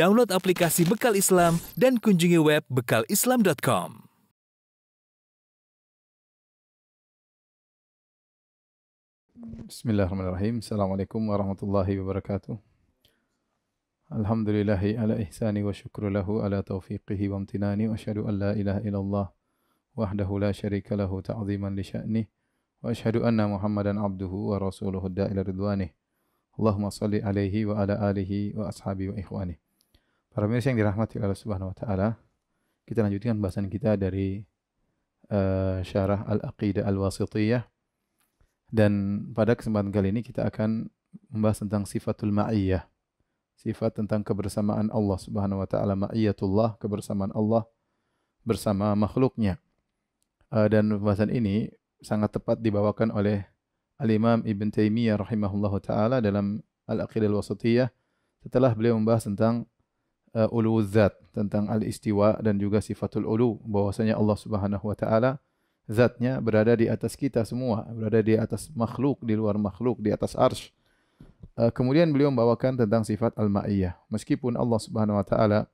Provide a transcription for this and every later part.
Download aplikasi Bekal Islam dan kunjungi web bekalislam.com. Bismillahirrahmanirrahim. Assalamualaikum warahmatullahi wabarakatuh. Alhamdulillahi ala ihsani wa syukru lahu ala taufiqihi wa amtinani wa asyhadu an la ilaha illallah wahdahu la syarika lahu ta'ziman li sya'nih wa asyhadu anna Muhammadan abduhu wa rasuluhu da'ila ridwanih. Allahumma salli alaihi wa ala alihi wa ashabi wa ikhwanih. Para pemirsa yang dirahmati Allah Subhanahu wa taala, kita lanjutkan bahasan kita dari syarah Al-Aqidah Al-Wasithiyah. Dan pada kesempatan kali ini kita akan membahas tentang sifatul ma'iyyah. Sifat tentang kebersamaan Allah Subhanahu wa taala, ma'iyyatullah, kebersamaan Allah bersama makhluknya. Dan pembahasan ini sangat tepat dibawakan oleh Al-Imam Ibn Taimiyah rahimahullahu taala dalam Al-Aqidah Al-Wasithiyah setelah beliau membahas tentang uluwuz zat, tentang al-istiwa dan juga sifatul ulu, bahwasanya Allah Subhanahu wa taala zatnya berada di atas kita semua, berada di atas makhluk, di luar makhluk, di atas arsy. Kemudian beliau membawakan tentang sifat al-ma'iyyah. Meskipun Allah Subhanahu wa taala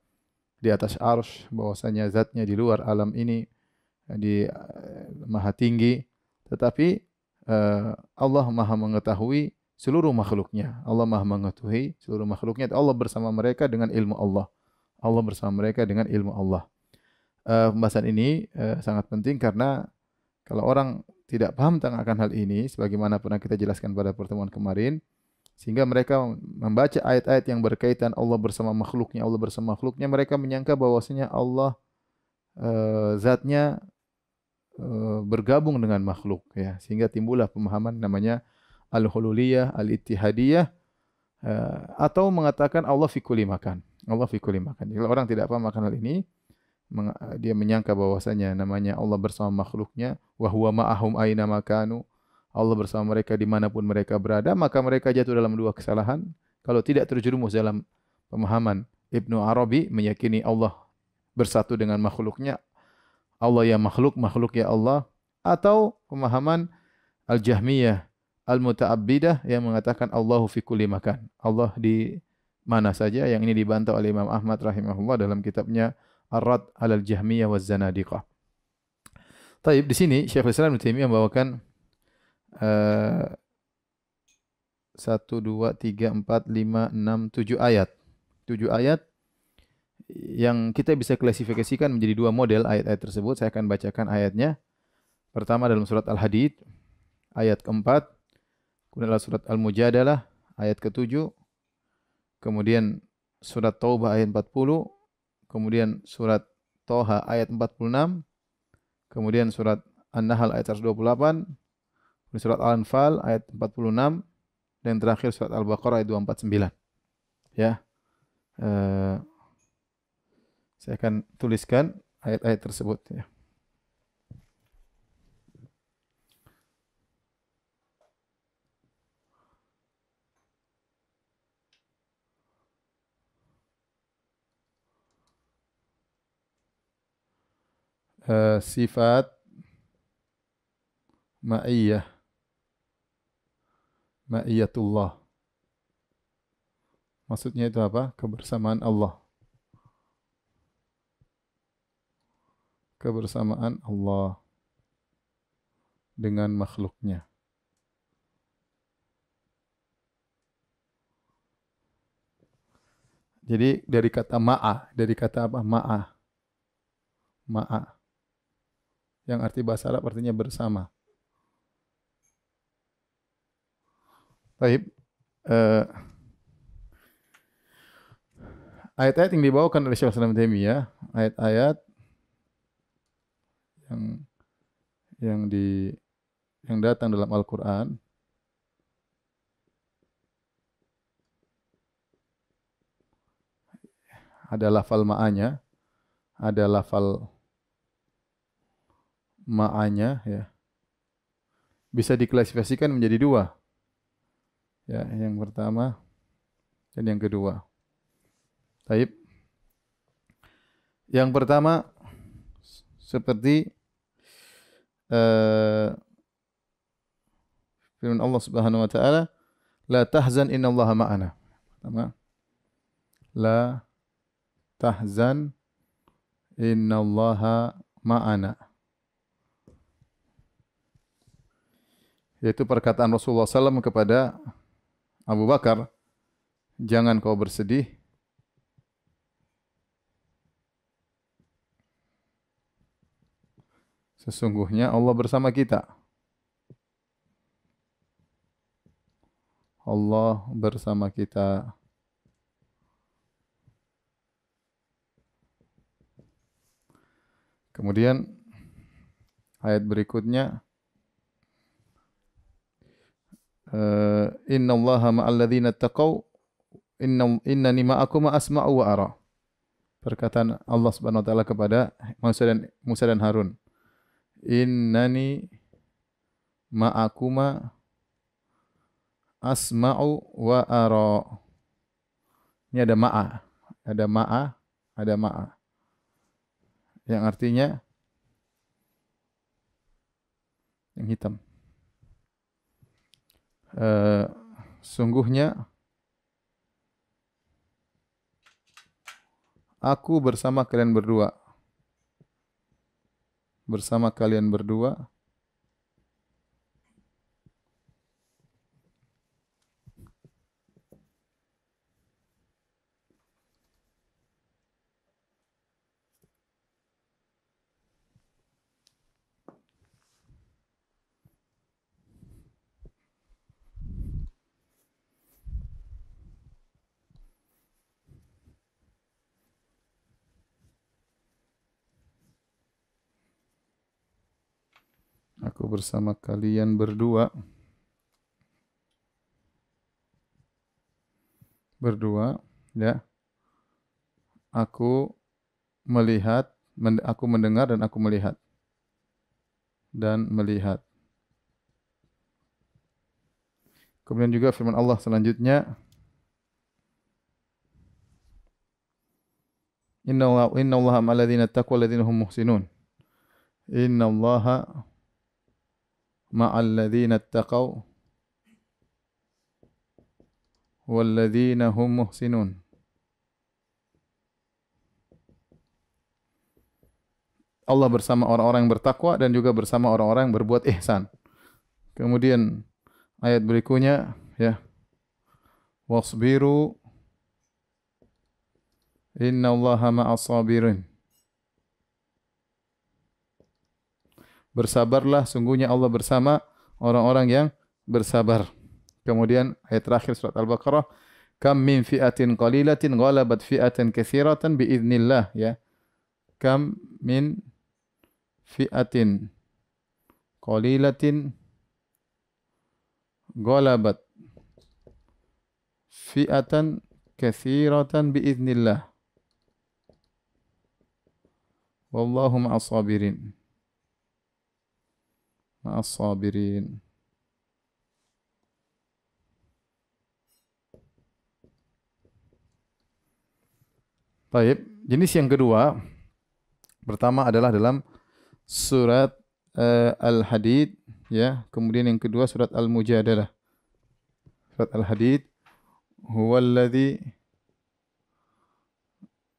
di atas arsy, bahwasanya zatnya di luar alam ini, di maha tinggi, tetapi Allah maha mengetahui seluruh makhluknya. Allah maha mengetahui seluruh makhluknya. Allah bersama mereka dengan ilmu Allah. Allah bersama mereka dengan ilmu Allah. Pembahasan ini sangat penting karena kalau orang tidak paham tentang akan hal ini, sebagaimana pernah kita jelaskan pada pertemuan kemarin, sehingga mereka membaca ayat-ayat yang berkaitan Allah bersama makhluknya, mereka menyangka bahwasanya Allah zatnya bergabung dengan makhluk, ya, sehingga timbullah pemahaman namanya al-hululiyah, al-ittihadiyah, atau mengatakan Allah fi kulli makan. Allah fi kulli makan. Kalau orang tidak paham akan hal ini, dia menyangka bahwasanya namanya Allah bersama makhluknya, wa huwa ma'ahum aina makanu, Allah bersama mereka dimanapun mereka berada, maka mereka jatuh dalam dua kesalahan. Kalau tidak terjerumus dalam pemahaman Ibnu Arabi, meyakini Allah bersatu dengan makhluknya, Allah ya makhluk, makhluk ya Allah, atau pemahaman Al-Jahmiyah Al-Muta'abbidah yang mengatakan Allahu fi kulli makan, Allah di mana saja, yang ini dibantah oleh Imam Ahmad rahimahullah dalam kitabnya Ar-Rad 'alal Jahmiyah waz Zanadiqah. Taib, di sini Syekhul Islam Ibnu Taimiyah membawakan 1 2 3 4 5 6 7 ayat. 7 ayat yang kita bisa klasifikasikan menjadi dua model ayat-ayat tersebut. Saya akan bacakan ayatnya. Pertama dalam surat Al-Hadid ayat keempat, kemudian adalah surat Al-Mujadalah ayat ke-7, kemudian surat Taubah ayat 40, kemudian surat Toha ayat 46, kemudian surat An-Nahl ayat 128, surat Al-Anfal ayat 46, dan terakhir surat Al-Baqarah ayat 249. Ya. Saya akan tuliskan ayat-ayat tersebut, ya. Sifat ma'iyyah, ma'iyyatullah. Maksudnya itu apa? Kebersamaan Allah. Kebersamaan Allah dengan makhluknya. Jadi dari kata ma'a, dari kata apa? Ma'a. Ma'a. Yang arti bahasa Arab artinya bersama. Baik. Ayat-ayat yang dibawakan oleh Syekh Islam Taimiyah, ayat-ayat yang datang dalam Al-Qur'an ada lafal ma'anya, ada lafal ma'anya, ya. Bisa diklasifikasikan menjadi dua. Ya, yang pertama dan yang kedua. Baik. Yang pertama seperti firman Allah Subhanahu wa taala, la tahzan innallaha ma'ana. Pertama, la tahzan innallaha ma'ana. Yaitu perkataan Rasulullah SAW kepada Abu Bakar, jangan kau bersedih, sesungguhnya Allah bersama kita. Allah bersama kita. Kemudian ayat berikutnya, innallaha ma'al ladzina taqaw innani ma'akum asma'u wa ara. Perkataan Allah Subhanahu wa taala kepada Musa dan Harun. Innani ma'akuma asma'u wa ara. Ini ada ma'a, ada ma'a. Yang artinya yang hitam. Sungguhnya aku bersama kalian berdua. Bersama kalian berdua. Aku bersama kalian berdua. Berdua, ya. Aku melihat, aku mendengar dan aku melihat. Dan melihat. Kemudian juga firman Allah selanjutnya, Innallaha ma'al ladzina taqwa wal ladzina hum muhsinun. Innallaha ma'al ladzina taqaw wal ladzina hum muhsinun. Allah bersama orang-orang yang bertakwa dan juga bersama orang-orang yang berbuat ihsan. Kemudian ayat berikutnya, ya. Wasbiru innallaha ma'as sabirin. Bersabarlah, sungguhnya Allah bersama orang-orang yang bersabar. Kemudian ayat terakhir surat Al-Baqarah, kam min fi'atin qalilatin ghalabat fi'atan katsiratan biiznillah, ya. Kam min fi'atin qalilatin ghalabat fi'atan katsiratan biiznillah. Wallahu ma'as sabirin. Ma'as sabirin. Baik, jenis yang kedua, pertama adalah dalam surat Al-Hadid, ya. Kemudian yang kedua surat Al-Mujadalah. Surat Al-Hadid, huwallazi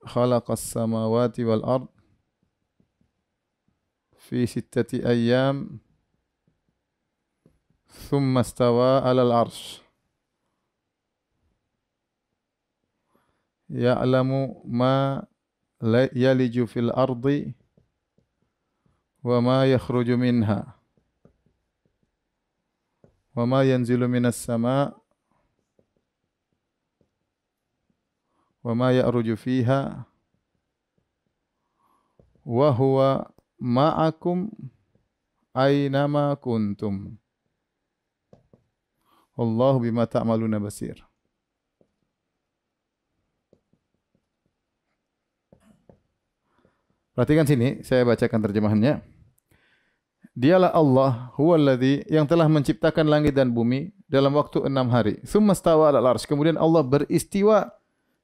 khalaqas samawati wal ard fi sittati ayyam thumma istawa 'alal 'arsy ya'lamu ma yaliju fil ardi wa ma yakhruju minha wa ma yanzilu minas sama' wa ma ya'ruju fiha wa huwa ma'akum aynama kuntum wallahu bima ta'maluna basir. Perhatikan sini, saya bacakan terjemahannya. Dialah Allah, huwallazi, yang telah menciptakan langit dan bumi dalam waktu 6 hari. Tsumma stawa 'alal arsy. Kemudian Allah beristiwa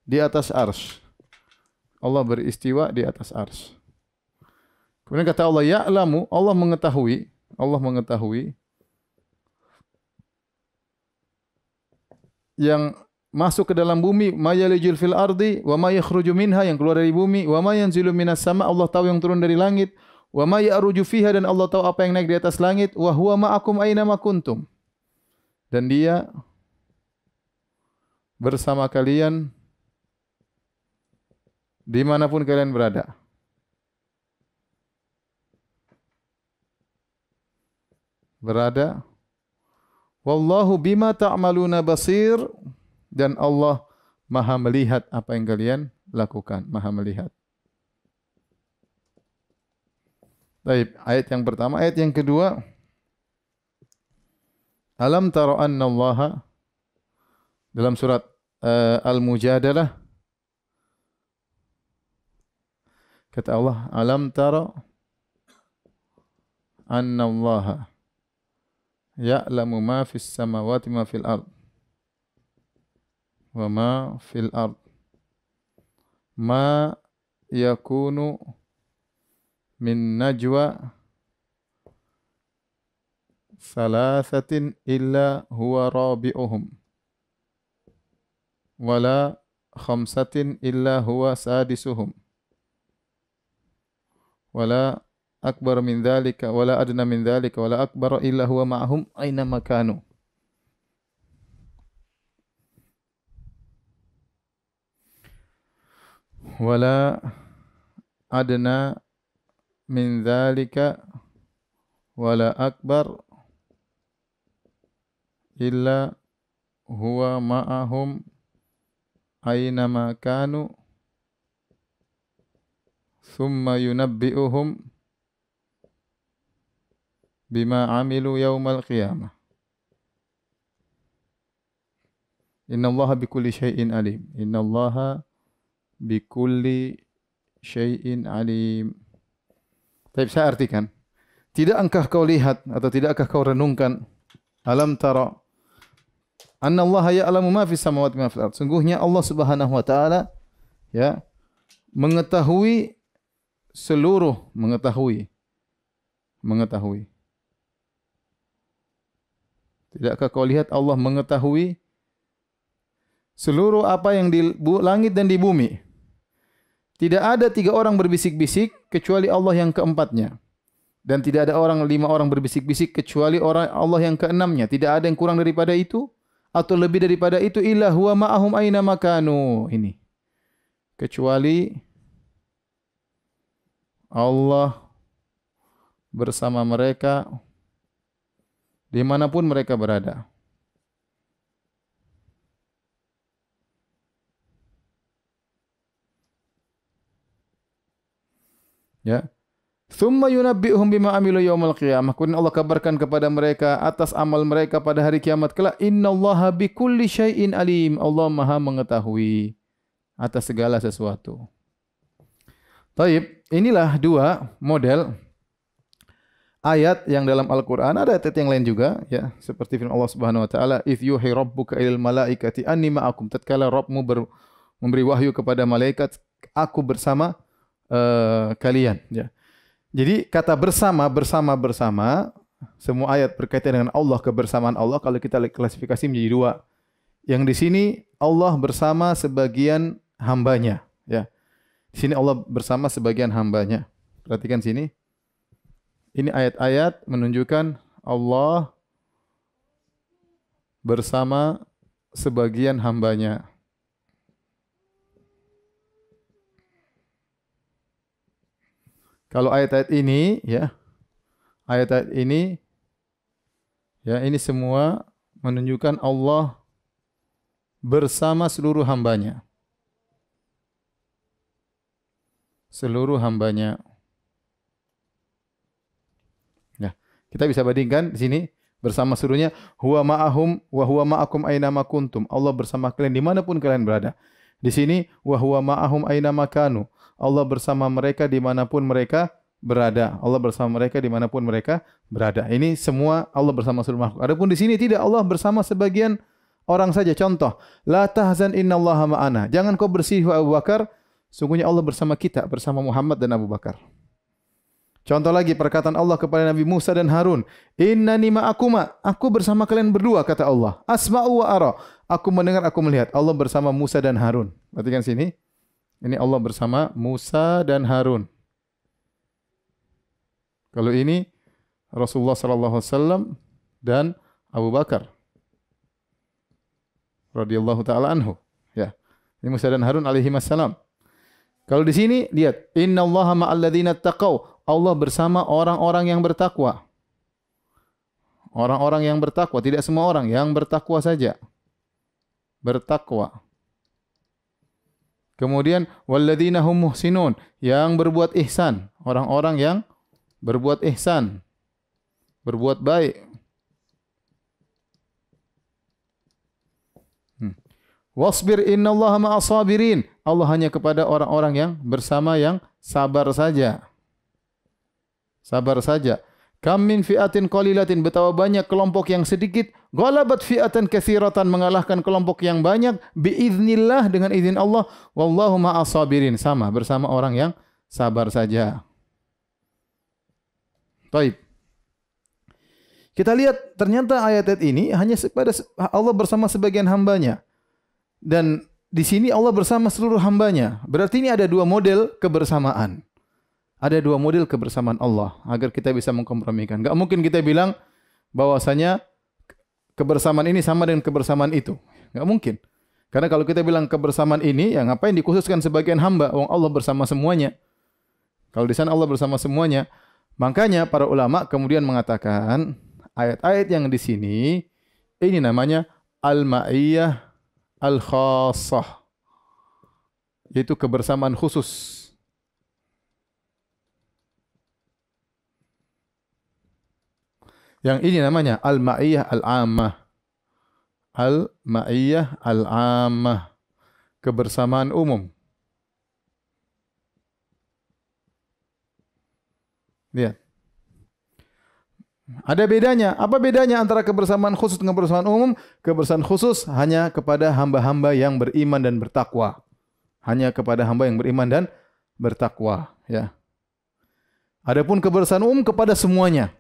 di atas arsy. Allah beristiwa di atas arsy. Kemudian kata Allah, ya'lamu, Allah mengetahui yang masuk ke dalam bumi, ma yalijul fil ardi wa ma yakhruju minha, yang keluar dari bumi, wa ma yanzilu minas sama, Allah tahu yang turun dari langit, wa ma ya'ruju fiha, dan Allah tahu apa yang naik di atas langit, wa huwa ma'akum aina ma kuntum. Dan Dia bersama kalian dimanapun kalian berada. Wallahu bima ta'maluna basir, dan Allah Maha melihat apa yang kalian lakukan, Maha melihat. Baik, ayat yang pertama. Ayat yang kedua, alam tara anna Allah, dalam surat Al-Mujadalah, kata Allah, alam tara anna Allah ya'lamu ma fis samawati ma fil ard wa ma fil ard ma yakunu min najwa thalathatin illa huwa rabi'uhum wala khamsatin illa huwa sadisuhum wala akbar min dzalika wala adna min dzalika wala akbar illa huwa ma'ahum aina makanu. Wala adna min dzalika wala akbar illa huwa ma'ahum aina makanu thumma yunabbi'uhum bima amilu yaumal qiyamah. Innallaha bikulli syai'in alim. Innallaha bikulli syai'in alim. Tapi saya artikan, tidakkah kau lihat atau tidakkah kau renungkan, alam tara anna Allah ya'lamu ma fis samawati ma fil ard. Sungguhnya Allah Subhanahu wa taala ya mengetahui seluruh mengetahui. Tidakkah kau lihat Allah mengetahui seluruh apa yang di langit dan di bumi? Tidak ada 3 orang berbisik-bisik kecuali Allah yang keempatnya. Dan tidak ada 5 orang berbisik-bisik kecuali Allah yang keenamnya. Tidak ada yang kurang daripada itu atau lebih daripada itu, illa huwa ma'ahum aina makanu. Ini. Kecuali Allah bersama mereka dimanapun mereka berada. Ya. Thumma yunabbi'uhum bima amilu yaumal qiyamah. Kemudian Allah kabarkan kepada mereka atas amal mereka pada hari kiamat kelak. Innallaha bikulli syai'in alim. Allah Maha mengetahui atas segala sesuatu. Taib, inilah 2 model ayat yang dalam Al-Quran. Ada ayat yang lain juga, ya, seperti firman Allah Subhanahu wa taala, "Idz yuhi rabbuka ilal malaikati anni ma'akum." Tatkala Rabbmu memberi wahyu kepada malaikat, aku bersama kalian, ya. Jadi kata bersama, semua ayat berkaitan dengan Allah, kebersamaan Allah, kalau kita klasifikasi menjadi 2. Yang di sini Allah bersama sebagian hambanya, ya. Di sini Allah bersama sebagian hambanya. Perhatikan sini. Ini ayat-ayat menunjukkan Allah bersama sebagian hambanya. Kalau ayat-ayat ini, ya, ayat-ayat ini, ya, ini semua menunjukkan Allah bersama seluruh hambanya. Seluruh hambanya. Kita bisa bandingkan di sini bersama seluruhnya, huwa ma'ahum wa huwa ma'akum aina ma kuntum. Allah bersama kalian dimanapun kalian berada. Di sini wa huwa ma'ahum aina ma kanu. Allah bersama mereka dimanapun mereka berada. Allah bersama mereka dimanapun mereka berada. Ini semua Allah bersama seluruh makhluk. Adapun di sini tidak, Allah bersama sebagian orang saja. Contoh, la tahzan innallaha ma'ana. Jangan kau bersedih Abu Bakar, sungguhnya Allah bersama kita, bersama Muhammad dan Abu Bakar. Contoh lagi perkataan Allah kepada Nabi Musa dan Harun, "Innani ma'akuma," aku bersama kalian berdua kata Allah. "Asma'u wa ara," aku mendengar, aku melihat. Allah bersama Musa dan Harun. Perhatikan sini. Ini Allah bersama Musa dan Harun. Kalau ini Rasulullah sallallahu alaihi wasallam dan Abu Bakar radhiyallahu taala anhu. Ya. Ini Musa dan Harun alaihi wassalam. Kalau di sini lihat, innallaha ma'al ladzina taqau. Allah bersama orang-orang yang bertakwa. Orang-orang yang bertakwa, tidak semua orang, yang bertakwa saja. Bertakwa. Kemudian walladzina hum muhsinun, yang berbuat ihsan, orang-orang yang berbuat ihsan, berbuat baik. Wasbir innallaha ma'as sabirin. Allah hanya kepada orang-orang yang bersama yang sabar saja. Sabar saja. Kam min fi'atin qalilatin, betapa banyak kelompok yang sedikit, ghalabat fi'atan katsiratan, mengalahkan kelompok yang banyak, biiznillah, dengan izin Allah, wallahu ma'as sabirin, sama bersama orang yang sabar saja. Baik. Kita lihat ternyata ayat ini hanya kepada Allah bersama sebagian hambanya. Dan di sini Allah bersama seluruh hambanya. Berarti ini ada dua model kebersamaan. Ada dua model kebersamaan Allah agar kita bisa mengkompromikan. Enggak mungkin kita bilang bahwasanya kebersamaan ini sama dengan kebersamaan itu. Enggak mungkin. Karena kalau kita bilang kebersamaan ini, ya ngapain dikhususkan sebagian hamba? Wong Allah bersama semuanya. Kalau di sana Allah bersama semuanya, makanya para ulama kemudian mengatakan ayat-ayat yang di sini ini namanya al-ma'iyah al-khassah, yaitu kebersamaan khusus. Yang ini namanya al-ma'iyah al-ammah. Al-ma'iyah al-ammah, kebersamaan umum. Lihat. Ada bedanya. Apa bedanya antara kebersamaan khusus dengan kebersamaan umum? Kebersamaan khusus hanya kepada hamba-hamba yang beriman dan bertakwa. Hanya kepada hamba yang beriman dan bertakwa. Ya. Adapun kebersamaan umum kepada semuanya.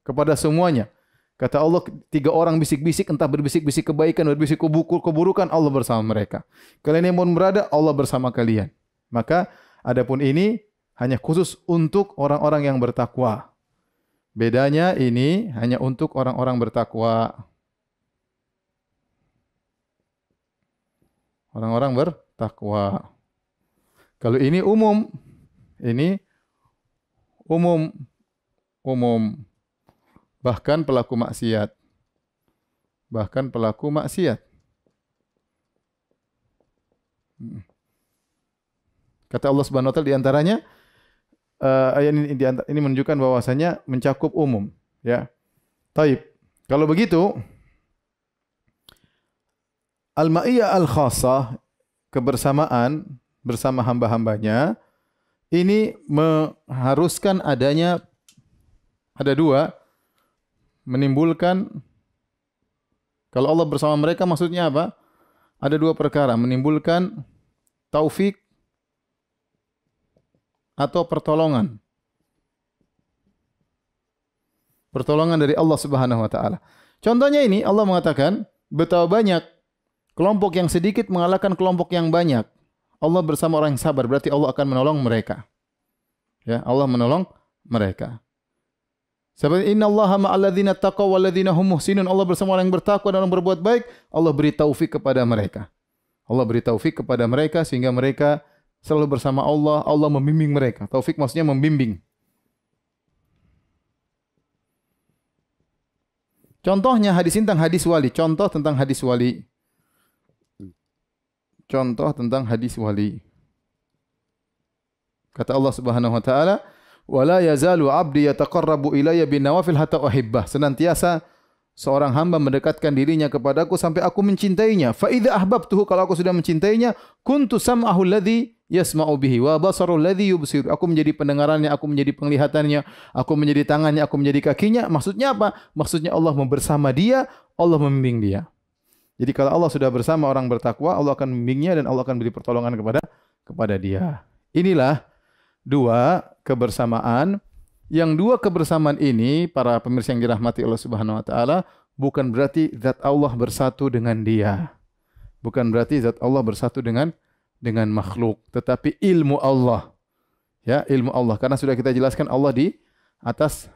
Kepada semuanya. Kata Allah, 3 orang bisik-bisik, entah berbisik-bisik kebaikan, berbisik keburukan, Allah bersama mereka. Kalian yang mau berada, Allah bersama kalian. Maka adapun ini hanya khusus untuk orang-orang yang bertakwa. Bedanya ini hanya untuk orang-orang bertakwa. Orang-orang bertakwa. Kalau ini umum, ini umum. Bahkan pelaku maksiat. Bahkan pelaku maksiat. Kata Allah Subhanahu wa taala di antaranya, ayat ini menunjukkan bahwasanya mencakup umum, ya. Taib. Kalau begitu, al-ma'iyah al-khassah, kebersamaan bersama hamba-hambanya, ini mengharuskan adanya ada dua, menimbulkan, kalau Allah bersama mereka maksudnya apa? Ada dua perkara, menimbulkan taufik atau pertolongan. Pertolongan dari Allah Subhanahu wa taala. Contohnya ini Allah mengatakan, betapa banyak kelompok yang sedikit mengalahkan kelompok yang banyak. Allah bersama orang yang sabar, berarti Allah akan menolong mereka. Ya, Allah menolong mereka. Seperti innallaha ma'al ladzina taqaw wal ladzina hum muhsinun, Allah bersama orang yang bertakwa dan orang berbuat baik, Allah beri taufik kepada mereka. Allah beri taufik kepada mereka sehingga mereka selalu bersama Allah, Allah membimbing mereka. Taufik maksudnya membimbing. Contohnya hadis tentang hadis wali, contoh tentang hadis wali. Contoh tentang hadis wali. Kata Allah Subhanahu wa taala, "Wala yazalu 'abdi yataqarrabu ilayya binawafil hatta uhibbah." Senantiasa seorang hamba mendekatkan dirinya kepadaku sampai aku mencintainya. Fa idza ahbabtuhu, kalau aku sudah mencintainya, kuntu sam'ahu alladhi yasma'u bihi wa basaru alladhi yubsir. Aku menjadi pendengarannya, aku menjadi penglihatannya, aku menjadi tangannya, aku menjadi kakinya. Maksudnya apa? Maksudnya Allah bersama dia, Allah membimbing dia. Jadi kalau Allah sudah bersama orang bertakwa, Allah akan membimbingnya dan Allah akan beri pertolongan kepada dia. Inilah dua kebersamaan Yang dua kebersamaan ini, para pemirsa yang dirahmati Allah Subhanahu wa taala, bukan berarti zat Allah bersatu dengan dia. Bukan berarti zat Allah bersatu dengan makhluk, tetapi ilmu Allah. Ya, ilmu Allah. Karena sudah kita jelaskan Allah di atas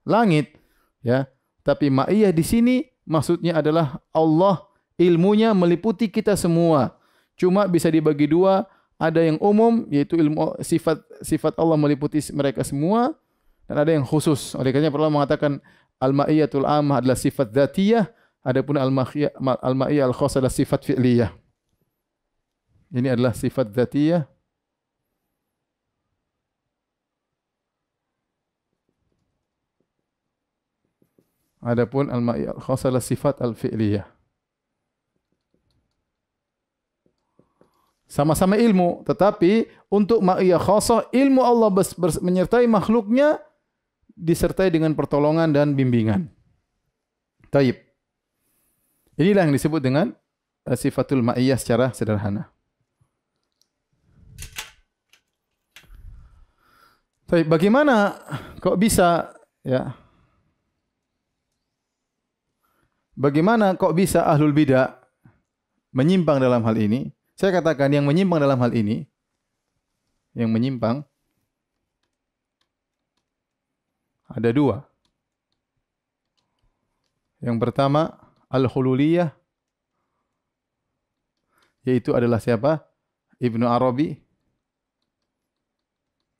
langit, ya. Tapi ma'iyah di sini maksudnya adalah Allah ilmunya meliputi kita semua. Cuma bisa dibagi dua, ada yang umum yaitu ilmu sifat Allah meliputi mereka semua, dan ada yang khusus. Oleh karena Allah mengatakan al-ma'iyatul ammah adalah sifat dzatiyah, adapun al-ma'iyah al-khassah adalah sifat fi'liyah. Ini adalah sifat dzatiyah. Adapun al-ma'iyah al-khassah adalah sifat al-fi'liyah. Sama-sama ilmu, tetapi untuk ma'iyah khassah, ilmu Allah menyertai makhluknya disertai dengan pertolongan dan bimbingan. Taib. Inilah yang disebut dengan sifatul ma'iyah secara sederhana. Taib, bagaimana kok bisa, ya? Bagaimana kok bisa ahlul bidah menyimpang dalam hal ini? Saya katakan yang menyimpang dalam hal ini, yang menyimpang ada dua. Yang pertama, al-hululiyah, yaitu adalah siapa? Ibnu Arabi.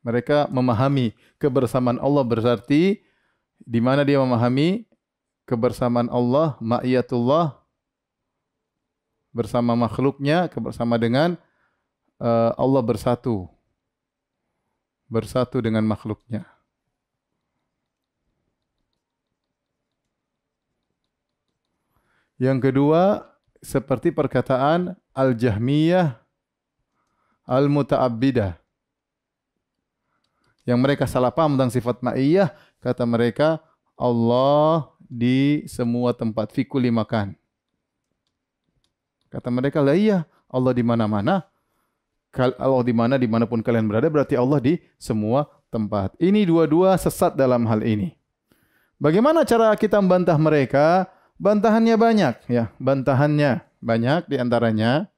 Mereka memahami kebersamaan Allah berarti di mana dia memahami kebersamaan Allah, ma'iyatullah, bersama makhluknya, bersama dengan Allah bersatu dengan makhluknya. Yang kedua, seperti perkataan Al-Jahmiyah Al-Muta'abbidah, yang mereka salah paham tentang sifat ma'iyah. Kata mereka, Allah di semua tempat, fi kulli makan. Kata mereka, lah iya, Allah di mana-mana. Allah di mana, dimanapun kalian berada, berarti Allah di semua tempat. Ini dua-dua sesat dalam hal ini. Bagaimana cara kita membantah mereka? Bantahannya banyak, ya. Bantahannya banyak, diantaranya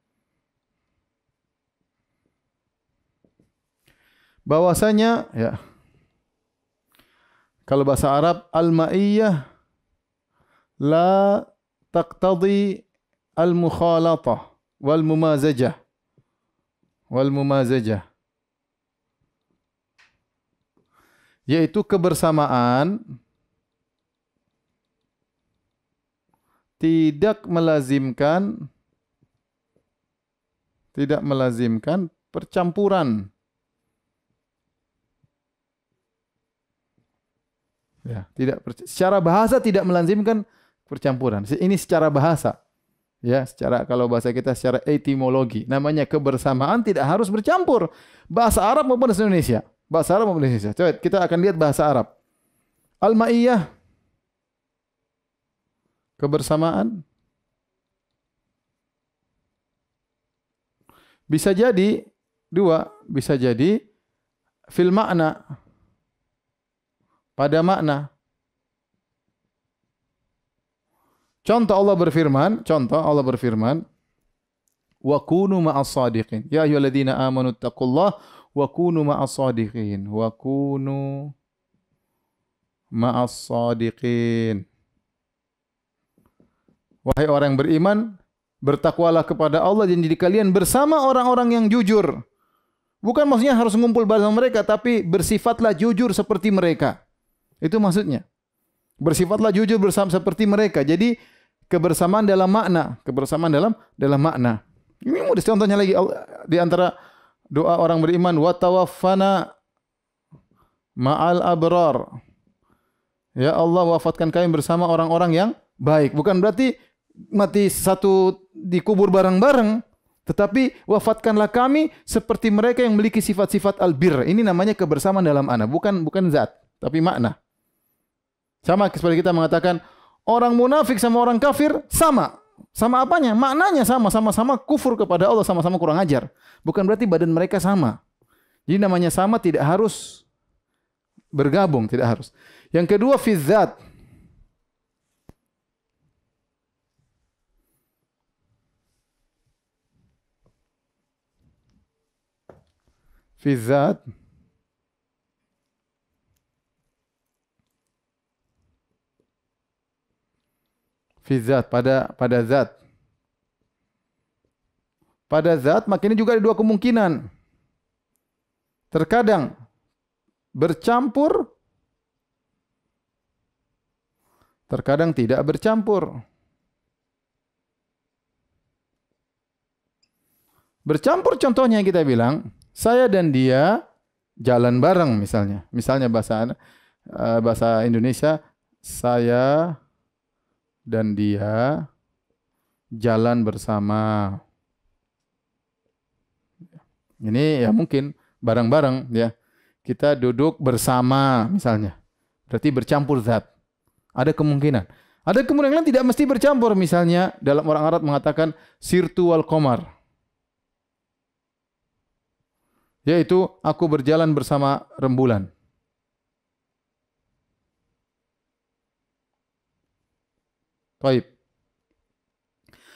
bahwasanya, ya, kalau bahasa Arab, al-ma'iyah la taqtadi al-mukhalatah wal mumazajah. Yaitu kebersamaan tidak melazimkan percampuran. Ya, secara bahasa tidak melazimkan percampuran. Ini secara bahasa. Ya, kalau bahasa kita secara etimologi, namanya kebersamaan tidak harus bercampur. Bahasa Arab maupun bahasa Indonesia. Coba kita akan lihat bahasa Arab. Al-ma'iyah, kebersamaan, bisa jadi dua, bisa jadi fil makna, pada makna. Contoh Allah berfirman, wa kunu ma'as sadiqin. Ya ayyuhalladzina amanu taqullaha wa kunu ma'as sadiqin. Wa kunu ma'as sadiqin. Wahai orang yang beriman, bertakwalah kepada Allah dan jadi kalian bersama orang-orang yang jujur. Bukan maksudnya harus mengumpul bersama mereka, tapi bersifatlah jujur seperti mereka. Itu maksudnya. Bersifatlah jujur bersama seperti mereka. Jadi kebersamaan dalam makna, Ini mau contohnya lagi di antara doa orang beriman, wa tawaffana ma'al abrar. Ya Allah, wafatkan kami bersama orang-orang yang baik. Bukan berarti mati satu dikubur bareng-bareng, tetapi wafatkanlah kami seperti mereka yang memiliki sifat-sifat albir. Ini namanya kebersamaan dalam makna, bukan zat, tapi makna. Sama seperti kita mengatakan orang munafik sama orang kafir sama. Sama apanya? Maknanya sama-sama kufur kepada Allah, sama-sama kurang ajar. Bukan berarti badan mereka sama. Jadi namanya sama tidak harus bergabung, tidak harus. Yang kedua fi dzat. Fi dzat. Fi dzat, pada zat. Pada zat, maka ini juga ada dua kemungkinan. Terkadang bercampur, terkadang tidak bercampur. Bercampur contohnya kita bilang, saya dan dia jalan bareng misalnya. Misalnya bahasa Indonesia, saya dan dia jalan bersama. Ini ya mungkin bareng-bareng ya. Kita duduk bersama misalnya. Berarti bercampur zat. Ada kemungkinan. Ada kemungkinan tidak mesti bercampur. Misalnya dalam orang Arab mengatakan sirtu wal qamar. Yaitu aku berjalan bersama rembulan. Baik.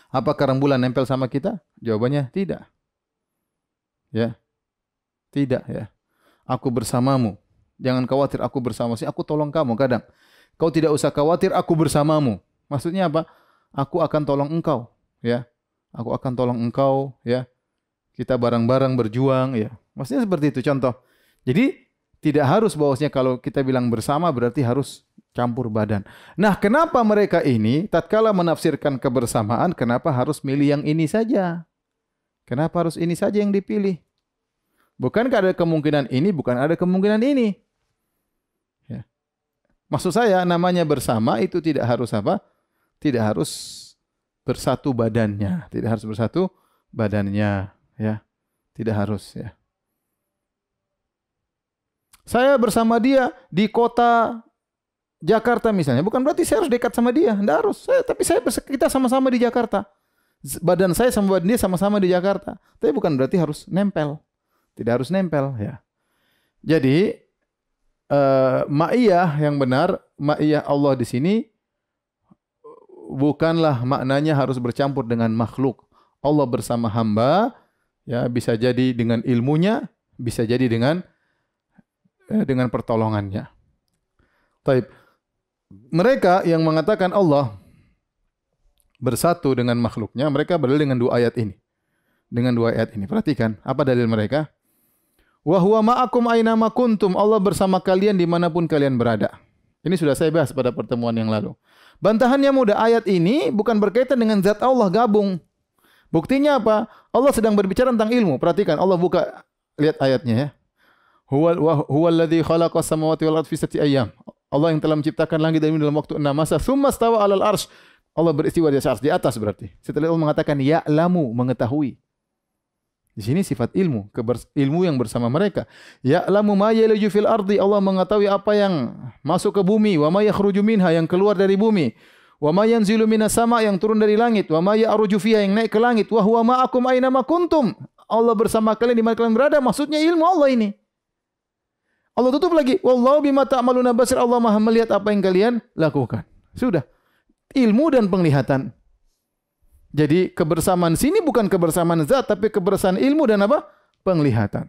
Apakah rembulan nempel sama kita? Jawabannya tidak. Ya. Tidak ya. Aku bersamamu. Jangan khawatir, aku bersamamu. Aku tolong kamu kadang. Kau tidak usah khawatir, aku bersamamu. Maksudnya apa? Aku akan tolong engkau, ya. Aku akan tolong engkau, ya. Kita bareng-bareng berjuang, ya. Maksudnya seperti itu contoh. Jadi tidak harus bahwasanya kalau kita bilang bersama berarti harus campur badan. Nah, kenapa mereka ini tatkala menafsirkan kebersamaan, kenapa harus milih yang ini saja? Kenapa harus ini saja yang dipilih? Bukankah ada kemungkinan ini, bukan ada kemungkinan ini? Ya. Maksud saya namanya bersama itu tidak harus apa? Tidak harus bersatu badannya, tidak harus bersatu badannya, ya. Tidak harus, ya. Saya bersama dia di kota Jakarta misalnya, bukan berarti saya harus dekat sama dia, tidak harus. Kita sama-sama di Jakarta. Badan saya sama badan dia sama-sama di Jakarta. Tapi bukan berarti harus nempel. Tidak harus nempel, ya. Jadi ma'iyah yang benar, ma'iyah Allah di sini bukanlah maknanya harus bercampur dengan makhluk. Allah bersama hamba, ya, bisa jadi dengan ilmunya, bisa jadi dengan pertolongannya. Taib. Mereka yang mengatakan Allah bersatu dengan makhluknya, mereka berdalil dengan dua ayat ini. Dengan dua ayat ini. Perhatikan, apa dalil mereka? Wa huwa ma'akum aina ma kuntum. Allah bersama kalian dimanapun kalian berada. Ini sudah saya bahas pada pertemuan yang lalu. Bantahannya mudah, ayat ini bukan berkaitan dengan zat Allah, gabung. Buktinya apa? Allah sedang berbicara tentang ilmu. Perhatikan, Allah buka, lihat ayatnya ya. Huwallazi khalaqas samawati wal ardi fi sittati ayyam. Allah yang telah menciptakan langit dan bumi dalam waktu 6 masa. Tsumma stawa 'alal arsy. Allah beristiwa di atas arsy, di atas berarti. Setelah Allah mengatakan ya'lamu, mengetahui. Di sini sifat ilmu, ilmu yang bersama mereka. Ya'lamu ma yaliju fil ardi. Allah mengetahui apa yang masuk ke bumi, wa ma yakhruju minha, yang keluar dari bumi. Wa ma yanzilu minas sama, yang turun dari langit. Wa ma ya'ruju fiha, yang naik ke langit. Wa huwa ma'akum aina ma kuntum. Allah bersama kalian di mana kalian berada. Maksudnya ilmu Allah ini. Allah tutup lagi, wallahu bima ta'maluna basir. Allah Maha melihat apa yang kalian lakukan. Sudah. Ilmu dan penglihatan. Jadi kebersamaan sini bukan kebersamaan zat, tapi kebersamaan ilmu dan apa? Penglihatan.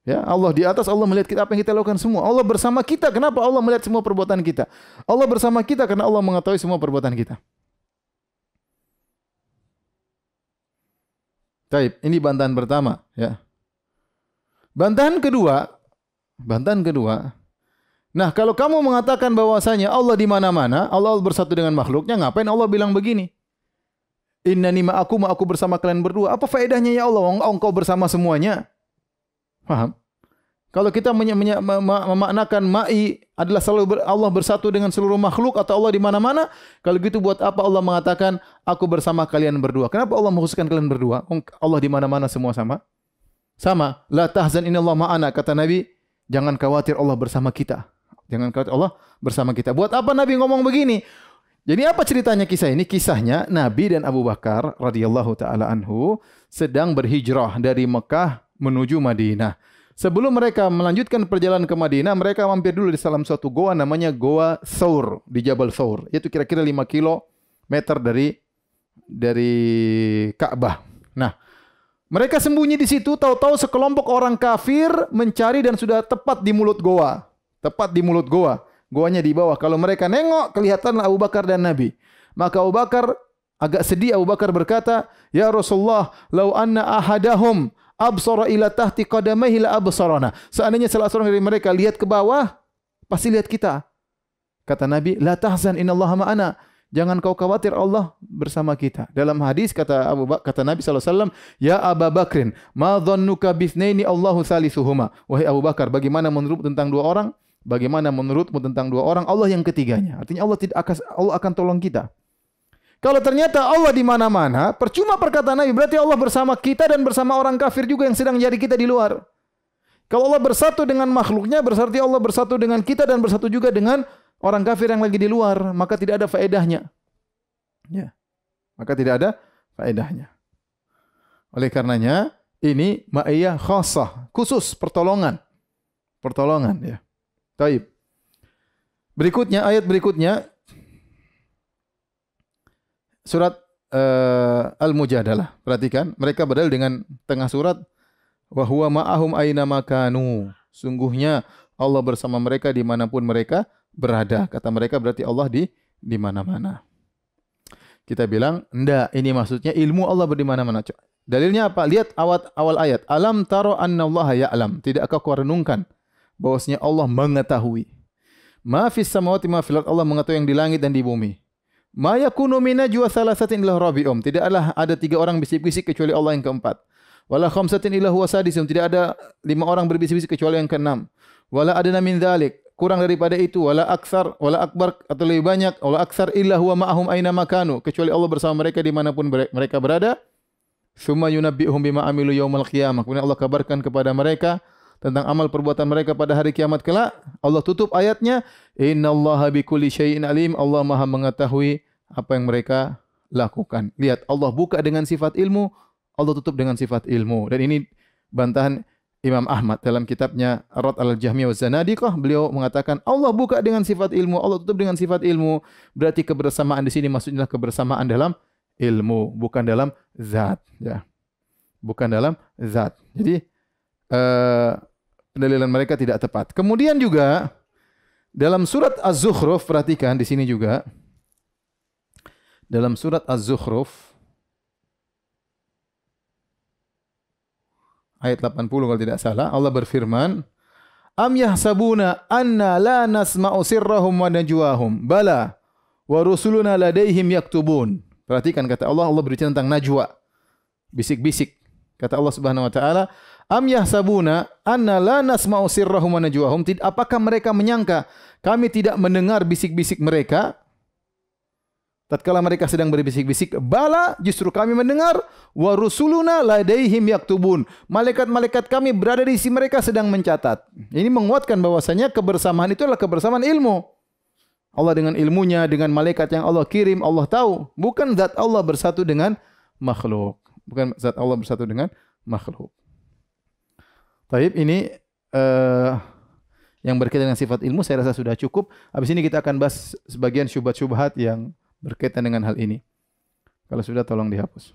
Ya, Allah di atas, Allah melihat kita apa yang kita lakukan semua. Allah bersama kita. Kenapa Allah melihat semua perbuatan kita? Allah bersama kita karena Allah mengetahui semua perbuatan kita. Baik, ini bantahan pertama, ya. Bantahan kedua. Nah, kalau kamu mengatakan bahwasanya Allah di mana-mana, Allah bersatu dengan makhluknya, ngapain Allah bilang begini? Innani ma'akum, aku bersama kalian berdua. Apa faedahnya ya Allah? Engkau bersama semuanya. Paham? Kalau kita memaknakan ma'i adalah selalu Allah bersatu dengan seluruh makhluk atau Allah di mana-mana, kalau gitu buat apa Allah mengatakan aku bersama kalian berdua? Kenapa Allah mengkhususkan kalian berdua? Allah di mana-mana semua sama? Sama. La tahzan innallaha ma'ana, kata Nabi, jangan khawatir Allah bersama kita. Jangan khawatir Allah bersama kita. Buat apa Nabi ngomong begini? Jadi apa ceritanya kisah ini? Kisahnya Nabi dan Abu Bakar radhiyallahu taala anhu sedang berhijrah dari Mekah menuju Madinah. Sebelum mereka melanjutkan perjalanan ke Madinah, mereka mampir dulu di salah satu goa namanya Goa Thawr di Jabal Thawr. Itu kira-kira 5 kilometer dari Ka'bah. Nah, mereka sembunyi di situ, tahu-tahu sekelompok orang kafir mencari dan sudah tepat di mulut goa. Tepat di mulut goa. Goanya di bawah. Kalau mereka nengok, kelihatanlah Abu Bakar dan Nabi. Maka Abu Bakar agak sedih. Abu Bakar berkata, "Ya Rasulullah, lau anna ahadahum absara ila tahti qadamaihi la absarana." Seandainya salah seorang dari mereka lihat ke bawah, pasti lihat kita. Kata Nabi, "La tahzan, innallaha ma'ana." Jangan kau khawatir, Allah bersama kita. Dalam hadis kata Nabi SAW, "Ya Abu Bakrin, ma dhannuka bithnaini Allahu salisuhuma." Wahai Abu Bakar, bagaimana menurutmu tentang dua orang? Bagaimana menurutmu tentang dua orang? Allah yang ketiganya. Artinya Allah akan tolong kita. Kalau ternyata Allah di mana-mana, percuma perkataan Nabi, berarti Allah bersama kita dan bersama orang kafir juga yang sedang nyari kita di luar. Kalau Allah bersatu dengan makhluknya, berarti Allah bersatu dengan kita dan bersatu juga dengan orang kafir yang lagi di luar, maka tidak ada faedahnya. Ya. Maka tidak ada faedahnya. Oleh karenanya, ini ma'iyah khassah, khusus pertolongan. Pertolongan ya. Taib. Berikutnya, ayat berikutnya surat Al-Mujadalah. Perhatikan, mereka berdalil dengan tengah surat, wa huwa ma'ahum aina makanu. Sungguhnya Allah bersama mereka dimanapun mereka berada. Kata mereka berarti Allah di mana-mana. Kita bilang, enggak, ini maksudnya ilmu Allah di mana-mana. Dalilnya apa? Lihat awal ayat. Alam taro annallaha ya'lam. Tidakkah kau renungkan bahwasanya Allah mengetahui. Ma fis samawati ma fil ardh. Allah mengetahui yang di langit dan di bumi. Ma yakunu min najwa thalathatin illa rabi'um. Tidaklah ada 3 orang bisik-bisik kecuali Allah yang keempat. Wala khamsatin illa huwa sadisum. Tidak ada 5 orang berbisik-bisik kecuali yang keenam. Wala adna min dzalik. Kurang daripada itu, wala aktsar, wala akbar, atau lebih banyak, wala aktsar illa huwa ma'ahum aina makanu, kecuali Allah bersama mereka dimanapun mereka berada. Tsumma yunabbi'uhum bima amilu yaumal qiyamah. Kemudian Allah kabarkan kepada mereka tentang amal perbuatan mereka pada hari kiamat kelak. Allah tutup ayatnya, innallaha bikulli syai'in alim. Allah Maha mengetahui apa yang mereka lakukan. Lihat, Allah buka dengan sifat ilmu, Allah tutup dengan sifat ilmu. Dan ini bantahan Imam Ahmad dalam kitabnya Ar-Rad al-Jahmiyah wa Zanadiqah, beliau mengatakan Allah buka dengan sifat ilmu, Allah tutup dengan sifat ilmu. Berarti kebersamaan di sini maksudnya kebersamaan dalam ilmu, bukan dalam zat, ya. Bukan dalam zat. Jadi pendalilan mereka tidak tepat. Kemudian juga dalam surat Az-Zukhruf, perhatikan di sini juga. Dalam surat Az-Zukhruf ayat 80 kalau tidak salah, Allah berfirman, "Am yahsabuna anna la nasma'u sirrahum wa najwahum, bala wa rusuluna ladaihim yaktubun." Perhatikan kata Allah, Allah berbicara tentang najwa, bisik-bisik. Kata Allah Subhanahu wa taala, "Am yahsabuna anna la nasma'u sirrahum wa najwahum." Apakah mereka menyangka kami tidak mendengar bisik-bisik mereka? Tatkala mereka sedang berbisik-bisik, bala, justru kami mendengar, wa rusuluna ladaihim yaktubun. Malaikat-malaikat kami berada di sisi mereka sedang mencatat. Ini menguatkan bahwasanya kebersamaan itu adalah kebersamaan ilmu. Allah dengan ilmunya, dengan malaikat yang Allah kirim, Allah tahu. Bukan zat Allah bersatu dengan makhluk. Bukan zat Allah bersatu dengan makhluk. Taib, ini yang berkaitan dengan sifat ilmu saya rasa sudah cukup. Habis ini kita akan bahas sebagian syubhat-syubhat yang berkaitan dengan hal ini. Kalau sudah tolong dihapus.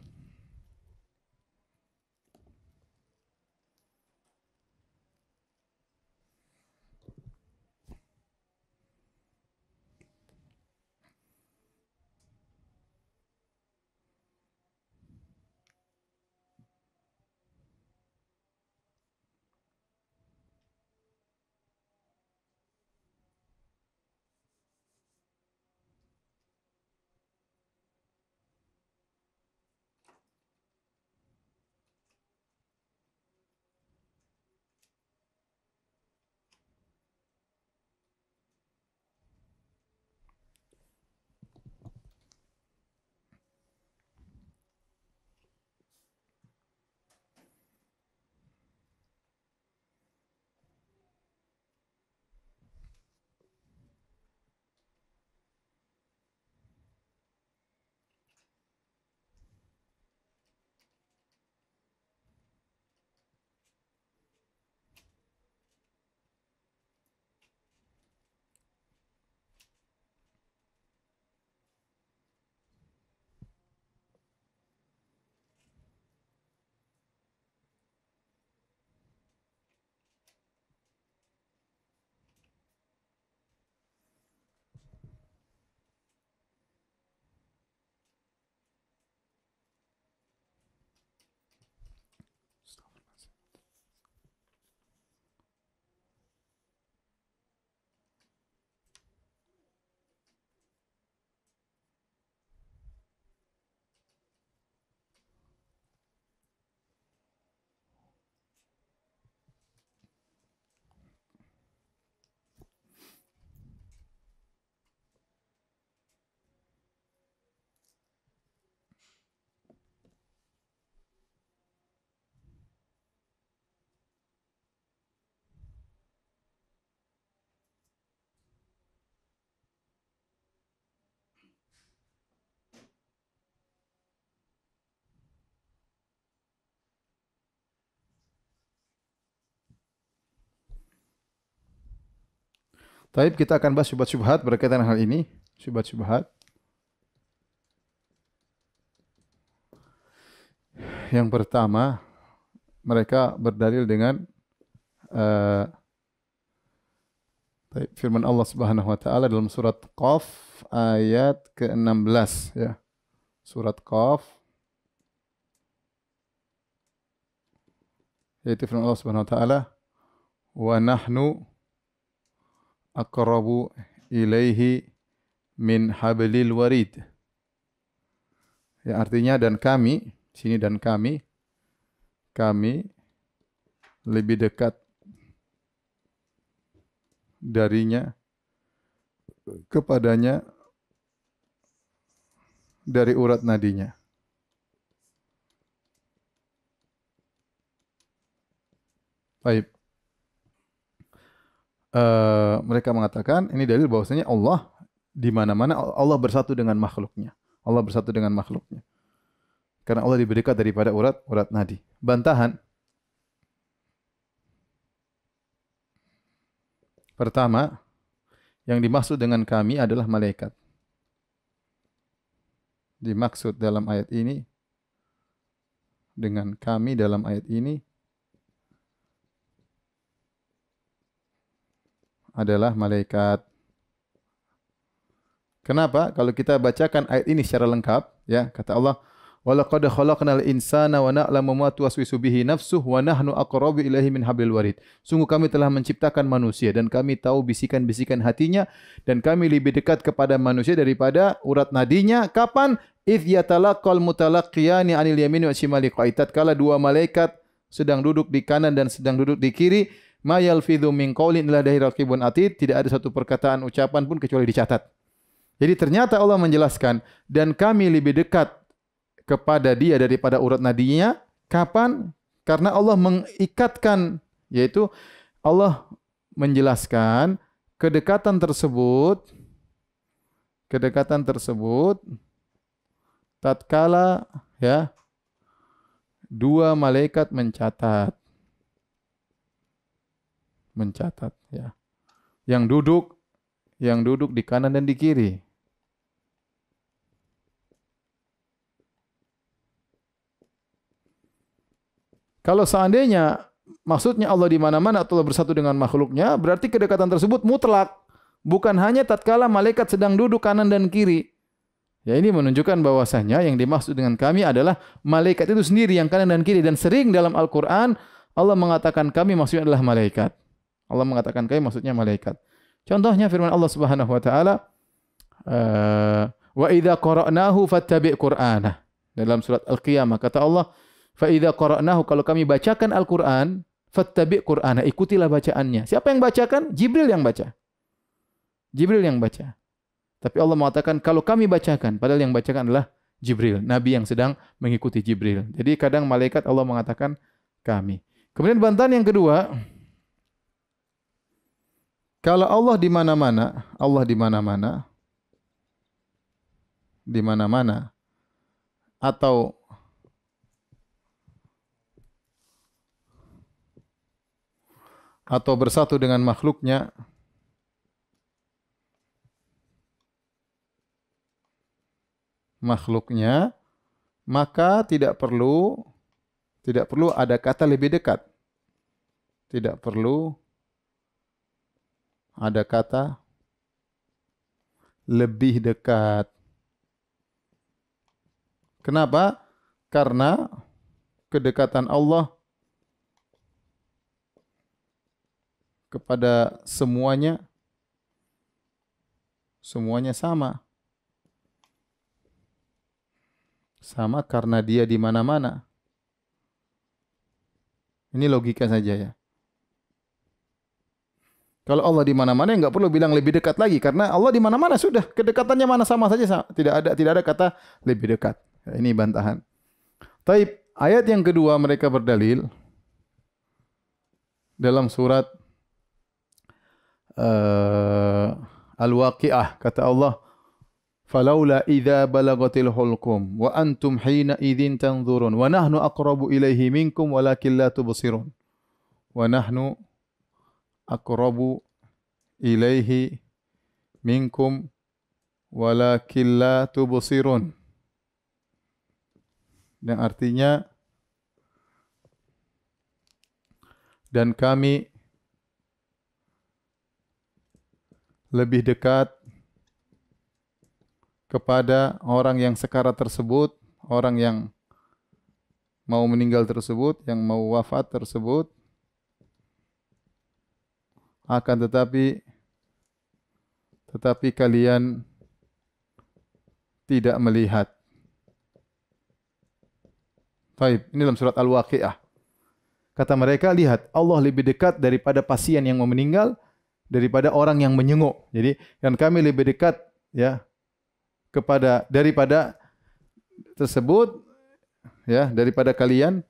Taib, kita akan bahas syubhat-syubhat berkaitan hal ini. Syubhat-syubhat. Yang pertama, mereka berdalil dengan firman Allah Subhanahu wa taala dalam surat Qaf ayat ke-16 ya. Surat Qaf, yaitu firman Allah Subhanahu wa taala, wa nahnu aqrabu ilaihi min hablil warid. Ya, artinya dan kami, sini dan kami lebih dekat darinya, kepadanya dari urat nadinya. Baik. Mereka mengatakan ini dalil bahwasanya Allah di mana-mana, Allah bersatu dengan makhluknya. Allah bersatu dengan makhluknya. Karena Allah lebih dekat daripada urat nadi. Bantahan. Pertama, yang dimaksud dengan kami adalah malaikat. Dimaksud dalam ayat ini, dengan kami dalam ayat ini adalah malaikat. Kenapa? Kalau kita bacakan ayat ini secara lengkap, ya, kata Allah, "Walaqad khalaqnal insana wa na'lamu ma tuwaswisu bihi nafsuhu wa nahnu aqrabu ilaihi min hablil warid." Sungguh kami telah menciptakan manusia dan kami tahu bisikan-bisikan hatinya dan kami lebih dekat kepada manusia daripada urat nadinya. Kapan? Idz yatalaqqal mutalaqqiyani 'anil yamini wa shimali qa'id. Tatkala dua malaikat sedang duduk di kanan dan sedang duduk di kiri, ma yalfidhu min qaulin illa ladaihi raqibun atid. Tidak ada satu perkataan ucapan pun kecuali dicatat. Jadi ternyata Allah menjelaskan dan kami lebih dekat kepada dia daripada urat nadinya. Kapan? Karena Allah mengikatkan, yaitu Allah menjelaskan kedekatan tersebut tatkala ya dua malaikat mencatat ya, yang duduk di kanan dan di kiri. Kalau seandainya maksudnya Allah di mana-mana atau Allah bersatu dengan makhluknya, berarti kedekatan tersebut mutlak, bukan hanya tatkala malaikat sedang duduk kanan dan kiri. Ya, ini menunjukkan bahwasanya yang dimaksud dengan kami adalah malaikat itu sendiri yang kanan dan kiri, dan sering dalam Al-Qur'an Allah mengatakan kami maksudnya adalah malaikat. Allah mengatakan kami maksudnya malaikat. Contohnya firman Allah Subhanahu wa taala, wa idza qara'nahu fattabi' qur'anah. Dalam surat Al-Qiyamah kata Allah, fa idza qara'nahu, kalau kami bacakan Al-Qur'an, fattabi' qur'anah, ikutilah bacaannya. Siapa yang bacakan? Jibril yang baca. Jibril yang baca. Tapi Allah mengatakan kalau kami bacakan, padahal yang bacakan adalah Jibril, nabi yang sedang mengikuti Jibril. Jadi kadang malaikat Allah mengatakan kami. Kemudian bantahan yang kedua, kalau Allah di mana-mana, Allah di mana-mana, di mana-mana, atau bersatu dengan makhluknya, maka tidak perlu ada kata lebih dekat. Tidak perlu ada kata lebih dekat. Kenapa? Karena kedekatan Allah kepada semuanya sama. Sama karena dia di mana-mana. Ini logika saja ya. Kalau Allah di mana-mana enggak perlu bilang lebih dekat lagi karena Allah di mana-mana sudah, kedekatannya mana sama saja, tidak ada kata lebih dekat. Ini bantahan. Taib, ayat yang kedua mereka berdalil dalam surat Al-Waqi'ah, kata Allah, falaula idza balagatil hulqum wa antum hina idzin tanzurun wa nahnu aqrabu ilaihi minkum walakin la tubsirun wa nahnu aqrabu ilaihi minkum walakin la tubsirun. Dan artinya, dan kami lebih dekat kepada orang yang sekarat tersebut, orang yang mau meninggal tersebut, yang mau wafat tersebut, akan tetapi kalian tidak melihat. Baik, ini dalam surat Al-Waqiah. Kata mereka, lihat, Allah lebih dekat daripada pasien yang mau meninggal daripada orang yang menyenguk. Jadi, dan kami lebih dekat ya daripada tersebut ya, daripada kalian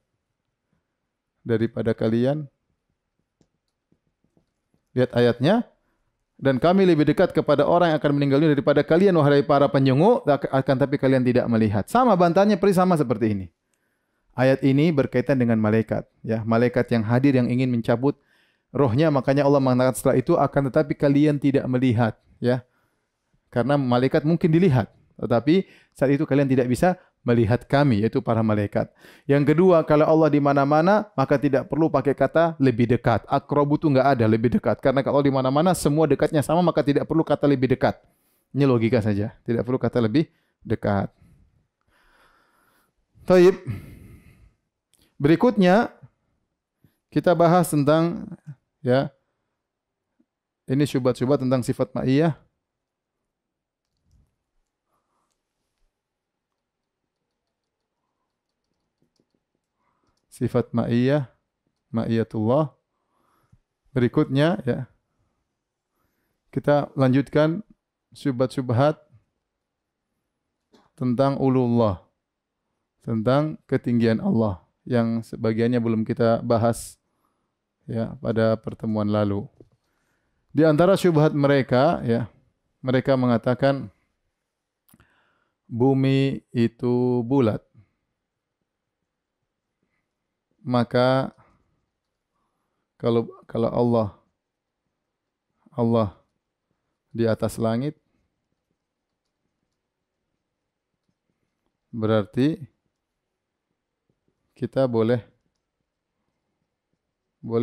lihat ayatnya, dan kami lebih dekat kepada orang yang akan meninggal dunia daripada kalian wahai para penyenguk, akan tapi kalian tidak melihat. Sama bantahannya sama seperti ini. Ayat ini berkaitan dengan malaikat, ya, malaikat yang hadir yang ingin mencabut rohnya, makanya Allah mengatakan setelah itu akan tetapi kalian tidak melihat, ya. Karena malaikat mungkin dilihat, tetapi saat itu kalian tidak bisa melihat kami, yaitu para malaikat. Yang kedua, kalau Allah di mana-mana, maka tidak perlu pakai kata lebih dekat. Aqrabu itu enggak ada lebih dekat, karena kalau di mana-mana semua dekatnya sama, maka tidak perlu kata lebih dekat. Ini logika saja, tidak perlu kata lebih dekat. Taib. Berikutnya kita bahas tentang ya, ini syubhat-syubhat tentang sifat ma'iyah. Sifat ma'iyah, ma'iyatullah. Berikutnya ya, kita lanjutkan syubhat-syubhat tentang ulullah, tentang ketinggian Allah, yang sebagiannya belum kita bahas ya pada pertemuan lalu. Di antara syubhat mereka ya, mereka mengatakan bumi itu bulat. Maka kalau Allah di atas langit, berarti kita boleh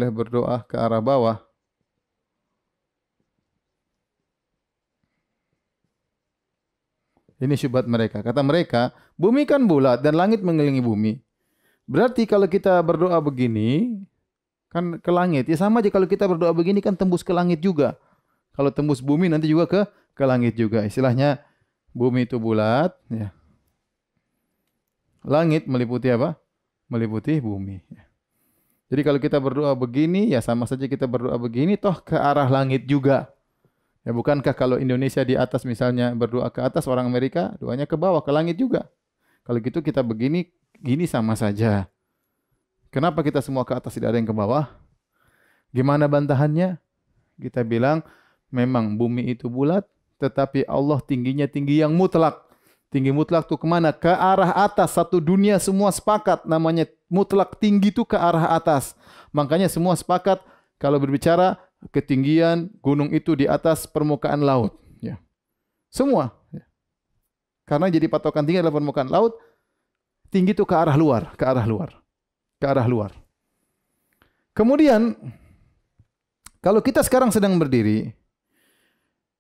berdoa ke arah bawah. Ini syubhat mereka. Kata mereka, bumi kan bulat dan langit mengelilingi bumi. Berarti kalau kita berdoa begini, kan ke langit. Ya sama aja kalau kita berdoa begini kan tembus ke langit juga. Kalau tembus bumi nanti juga ke langit juga. Istilahnya bumi itu bulat, ya. Langit meliputi apa? Meliputi bumi. Jadi kalau kita berdoa begini, ya sama saja kita berdoa begini, toh ke arah langit juga. Ya bukankah kalau Indonesia di atas misalnya berdoa ke atas, orang Amerika doanya ke bawah, ke langit juga. Kalau gitu kita begini, gini sama saja. Kenapa kita semua ke atas, tidak ada yang ke bawah? Gimana bantahannya? Kita bilang, memang bumi itu bulat, tetapi Allah tingginya tinggi yang mutlak. Tinggi mutlak itu kemana? Ke arah atas. Satu dunia semua sepakat. Namanya mutlak tinggi itu ke arah atas. Makanya semua sepakat kalau berbicara ketinggian gunung itu di atas permukaan laut. Ya. Semua. Ya. Karena jadi patokan tinggi adalah permukaan laut. Tinggi itu ke arah luar. Ke arah luar. Ke arah luar. Kemudian, kalau kita sekarang sedang berdiri,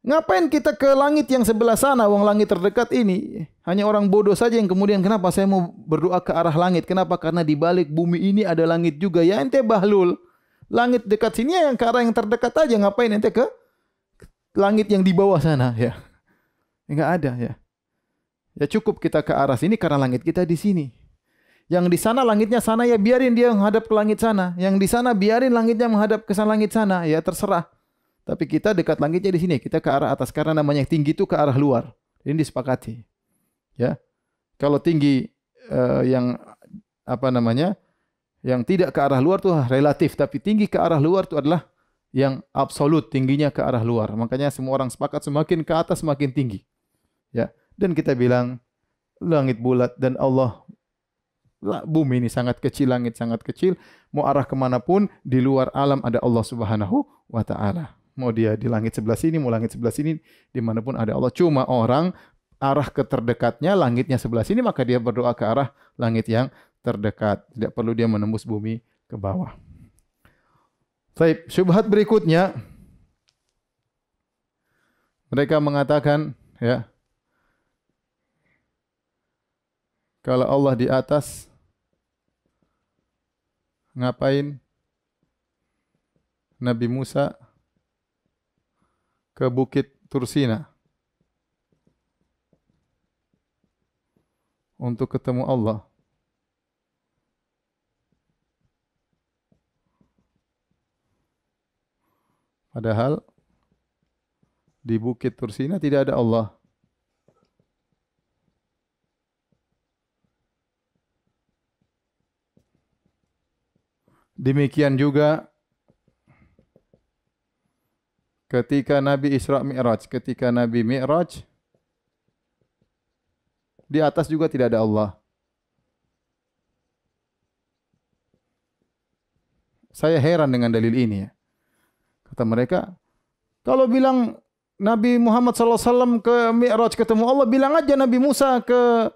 ngapain kita ke langit yang sebelah sana, wong langit terdekat ini? Hanya orang bodoh saja yang kemudian, kenapa saya mau berdoa ke arah langit? Kenapa? Karena di balik bumi ini ada langit juga. Ya ente bahlul. Langit dekat sini yang ke arah yang terdekat aja. Ngapain ente ke langit yang di bawah sana? Ya, enggak ada ya. Ya cukup kita ke arah sini karena langit kita di sini. Yang di sana langitnya sana, ya biarin dia menghadap ke langit sana. Yang di sana biarin langitnya menghadap ke sana langit sana. Ya terserah. Tapi kita dekat langitnya di sini, kita ke arah atas karena namanya tinggi itu ke arah luar. Ini disepakati. Ya. Kalau tinggi yang apa namanya? Yang tidak ke arah luar itu relatif, tapi tinggi ke arah luar itu adalah yang absolut, tingginya ke arah luar. Makanya semua orang sepakat semakin ke atas semakin tinggi. Ya. Dan kita bilang langit bulat dan Allah, bumi ini sangat kecil, langit sangat kecil, mau arah kemanapun di luar alam ada Allah Subhanahu wa Ta'ala. Mau dia di langit sebelah sini, mau langit sebelah sini, dimanapun ada Allah. Cuma orang arah keterdekatnya langitnya sebelah sini, maka dia berdoa ke arah langit yang terdekat. Tidak perlu dia menembus bumi ke bawah. Baik, syubhat berikutnya. Mereka mengatakan, ya, kalau Allah di atas, ngapain Nabi Musa ke Bukit Tursina untuk ketemu Allah? Padahal di Bukit Tursina tidak ada Allah. Demikian juga ketika Nabi Isra Mi'raj, ketika Nabi Mi'raj, di atas juga tidak ada Allah. Saya heran dengan dalil ini ya. Kata mereka, kalau bilang Nabi Muhammad SAW ke Mi'raj ketemu Allah, bilang aja Nabi Musa ke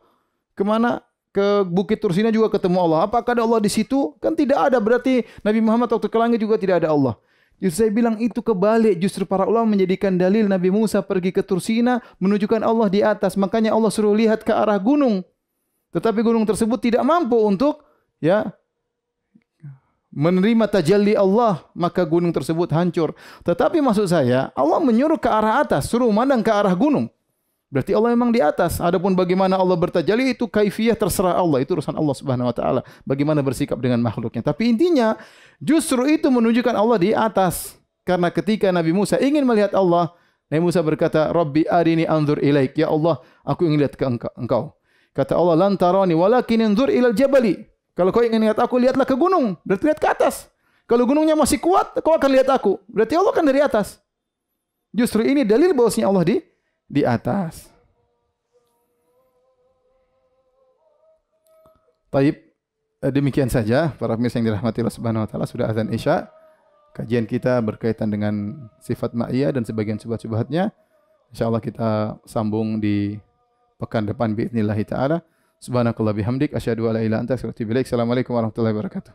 mana? Ke Bukit Tursina juga ketemu Allah. Apakah ada Allah di situ? Kan tidak ada. Berarti Nabi Muhammad waktu ke langit juga tidak ada Allah. Justru saya bilang itu kebalik. Justru para ulama menjadikan dalil Nabi Musa pergi ke Tursina menunjukkan Allah di atas. Makanya Allah suruh lihat ke arah gunung. Tetapi gunung tersebut tidak mampu untuk menerima tajalli Allah, maka gunung tersebut hancur. Tetapi maksud saya, Allah menyuruh ke arah atas, suruh memandang ke arah gunung. Berarti Allah memang di atas. Adapun bagaimana Allah bertajalli itu kaifiyah terserah Allah, itu urusan Allah Subhanahu wa taala. Bagaimana bersikap dengan makhluknya. Tapi intinya justru itu menunjukkan Allah di atas. Karena ketika Nabi Musa ingin melihat Allah, Nabi Musa berkata, "Rabbi arini anzur ilaik." Ya Allah, aku ingin lihat ke engkau. Kata Allah, "Lan tarani walakin anzur ilal jabali." Kalau kau ingin lihat aku, lihatlah ke gunung. Berarti lihat ke atas. Kalau gunungnya masih kuat, kau akan lihat aku. Berarti Allah kan dari atas. Justru ini dalil bahwasanya Allah di atas. Baik, demikian saja para pemirsa yang dirahmati Allah Subhanahu wa taala, sudah azan Isya. Kajian kita berkaitan dengan sifat ma'iyah dan sebagian subhat-subhatnya. Insyaallah kita sambung di pekan depan biidznillah taala. Subhanakallah bihamdik asyhadu an la ilaha illa anta astaghfiruka wa atubu ilaik. Assalamualaikum warahmatullahi wabarakatuh.